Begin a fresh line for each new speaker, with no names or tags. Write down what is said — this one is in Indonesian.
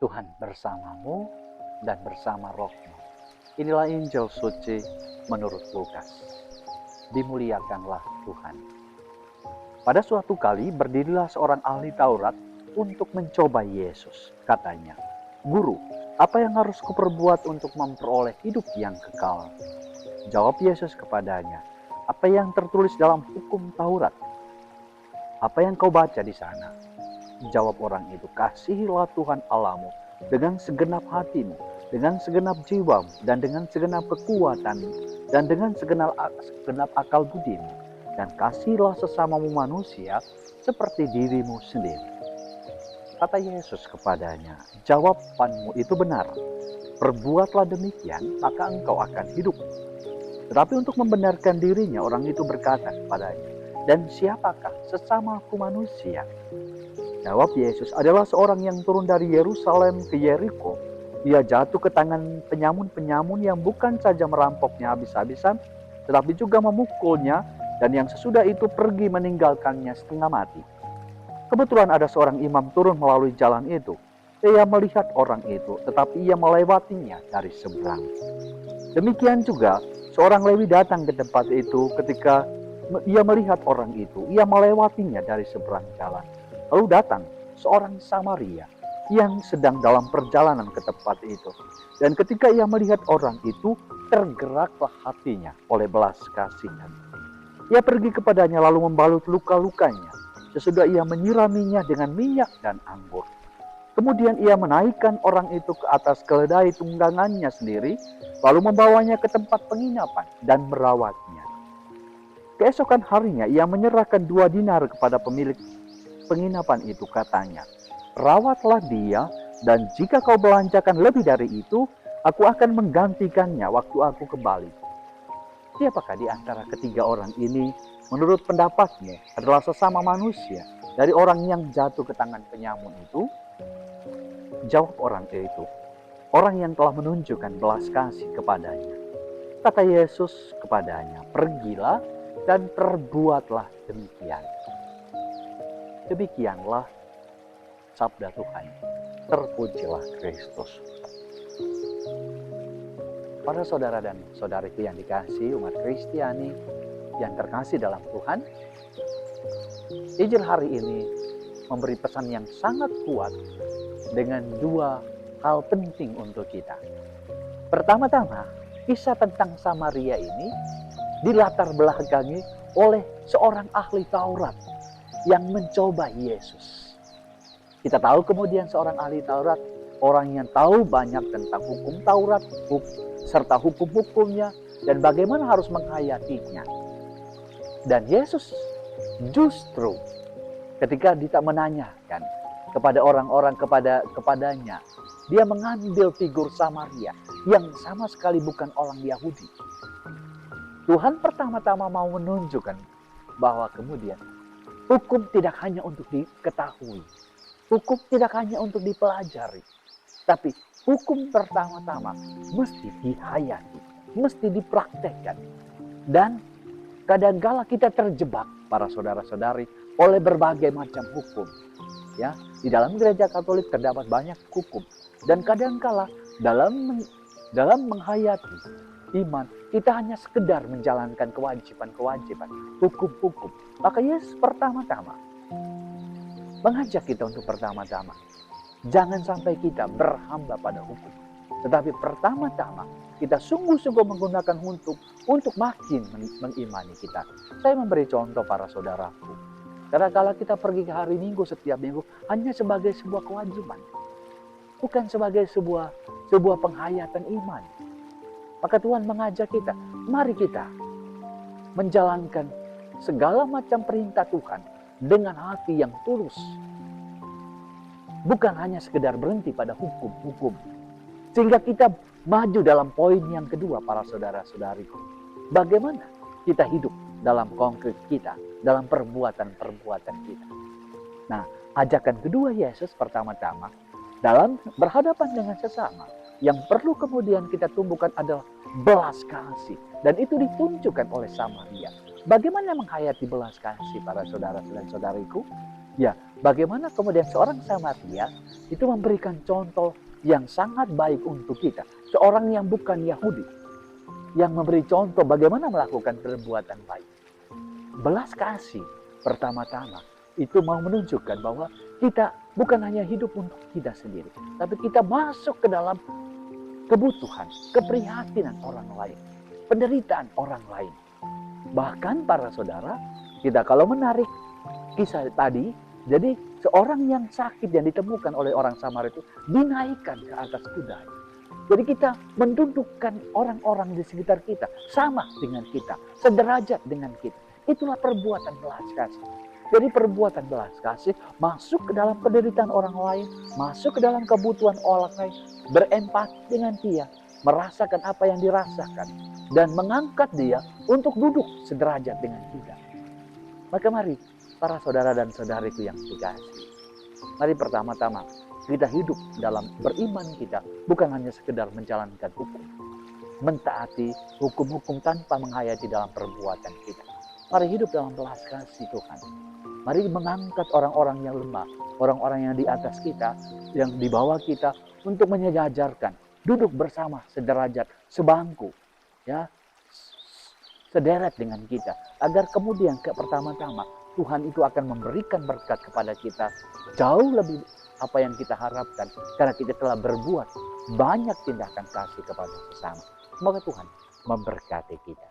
Tuhan bersamamu dan bersama rohmu. Inilah Injil suci menurut Lukas. Dimuliakanlah Tuhan. Pada suatu kali berdirilah seorang ahli Taurat untuk mencoba Yesus. Katanya, "Guru, apa yang harus kuperbuat untuk memperoleh hidup yang kekal?" Jawab Yesus kepadanya, "Apa yang tertulis dalam hukum Taurat? Apa yang kau baca di sana?" Jawab orang itu, "Kasihilah Tuhan Allahmu dengan segenap hatimu, dengan segenap jiwamu, dan dengan segenap kekuatanmu, dan dengan segenap akal budimu. Dan kasihilah sesamamu manusia seperti dirimu sendiri." Kata Yesus kepadanya, "Jawabanmu itu benar. Perbuatlah demikian, maka engkau akan hidup." Tetapi untuk membenarkan dirinya, orang itu berkata kepadanya, "Dan siapakah sesamaku manusia?" Jawab Yesus, "Adalah seorang yang turun dari Yerusalem ke Yeriko. Ia jatuh ke tangan penyamun-penyamun yang bukan saja merampoknya habis-habisan, tetapi juga memukulnya, dan yang sesudah itu pergi meninggalkannya setengah mati. Kebetulan ada seorang imam turun melalui jalan itu. Ia melihat orang itu, tetapi ia melewatinya dari seberang. Demikian juga seorang Lewi datang ke tempat itu. Ketika ia melihat orang itu, ia melewatinya dari seberang jalan. Lalu datang seorang Samaria yang sedang dalam perjalanan ke tempat itu. Dan ketika ia melihat orang itu, tergeraklah hatinya oleh belas kasihan. Ia pergi kepadanya lalu membalut luka-lukanya. Sesudah ia menyiraminya dengan minyak dan anggur. Kemudian ia menaikkan orang itu ke atas keledai tunggangannya sendiri, lalu membawanya ke tempat penginapan dan merawatnya. Keesokan harinya ia menyerahkan 2 dinar kepada pemilik penginapan itu, katanya, "Rawatlah dia, dan jika kau belanjakan lebih dari itu, aku akan menggantikannya waktu aku kembali." Siapakah di antara ketiga orang ini menurut pendapatmu adalah sesama manusia dari orang yang jatuh ke tangan penyamun itu? Jawab orang itu, "Orang yang telah menunjukkan belas kasih kepadanya." Kata Yesus kepadanya, "Pergilah dan perbuatlah demikian." Demikianlah sabda Tuhan. Terpujilah Kristus. Para saudara dan saudariku yang dikasihi umat Kristiani yang terkasih dalam Tuhan, Injil hari ini memberi pesan yang sangat kuat dengan 2 hal penting untuk kita. Pertama-tama, kisah tentang Samaria ini dilatar belakangi oleh seorang ahli Taurat yang mencoba Yesus. Kita tahu kemudian seorang ahli Taurat, orang yang tahu banyak tentang hukum Taurat, serta hukum-hukumnya, dan bagaimana harus menghayatinya. Dan Yesus justru ketika menanyakan kepada orang-orang kepadanya, dia mengambil figur Samaria yang sama sekali bukan orang Yahudi. Tuhan pertama-tama mau menunjukkan bahwa kemudian hukum tidak hanya untuk diketahui, hukum tidak hanya untuk dipelajari, tapi hukum pertama-tama mesti dihayati, mesti dipraktekkan. Dan kadangkala kita terjebak, para saudara-saudari, oleh berbagai macam hukum. Ya, di dalam gereja Katolik terdapat banyak hukum, dan kadangkala dalam menghayati iman, kita hanya sekedar menjalankan kewajiban-kewajiban, hukum-hukum. Maka Yesus pertama-tama mengajak kita untuk pertama-tama, jangan sampai kita berhamba pada hukum. Tetapi pertama-tama kita sungguh-sungguh menggunakan untuk makin mengimani kita. Saya memberi contoh para saudaraku. Kadang-kala kita pergi ke hari Minggu setiap minggu hanya sebagai sebuah kewajiban, bukan sebagai sebuah penghayatan iman. Maka Tuhan mengajak kita, mari kita menjalankan segala macam perintah Tuhan dengan hati yang tulus. Bukan hanya sekedar berhenti pada hukum-hukum. Sehingga kita maju dalam poin yang kedua, para saudara-saudariku. Bagaimana kita hidup dalam konkret kita, dalam perbuatan-perbuatan kita. Nah, ajakan kedua Yesus pertama-tama dalam berhadapan dengan sesama, yang perlu kemudian kita tumbuhkan adalah belas kasih. Dan itu ditunjukkan oleh Samaria. Bagaimana menghayati belas kasih, para saudara dan saudariku? Ya, Bagaimana kemudian seorang Samaria itu memberikan contoh yang sangat baik untuk kita. Seorang yang bukan Yahudi, yang memberi contoh bagaimana melakukan perbuatan baik. Belas kasih pertama-tama itu mau menunjukkan bahwa kita bukan hanya hidup untuk kita sendiri, tapi kita masuk ke dalam kebutuhan, keprihatinan orang lain, penderitaan orang lain. Bahkan para saudara, kita kalau menarik kisah tadi, jadi seorang yang sakit yang ditemukan oleh orang Samaria itu dinaikkan ke atas kuda. Jadi kita mendudukkan orang-orang di sekitar kita sama dengan kita, sederajat dengan kita. Itulah perbuatan belas kasih. Jadi perbuatan belas kasih masuk ke dalam penderitaan orang lain, masuk ke dalam kebutuhan orang lain, berempati dengan dia, merasakan apa yang dirasakan, dan mengangkat dia untuk duduk sederajat dengan kita. Maka mari para saudara dan saudariku yang dikasihi, mari pertama-tama kita hidup dalam beriman kita bukan hanya sekedar menjalankan hukum, mentaati hukum-hukum tanpa menghayati dalam perbuatan kita. Mari hidup dalam belas kasih Tuhan. Mari mengangkat orang-orang yang lemah, orang-orang yang di atas kita, yang di bawah kita, untuk menyejajarkan, duduk bersama sederajat, sebangku, ya, sederet dengan kita, agar kemudian pertama-tama Tuhan itu akan memberikan berkat kepada kita jauh lebih apa yang kita harapkan, karena kita telah berbuat banyak tindakan kasih kepada sesama. Semoga Tuhan memberkati kita.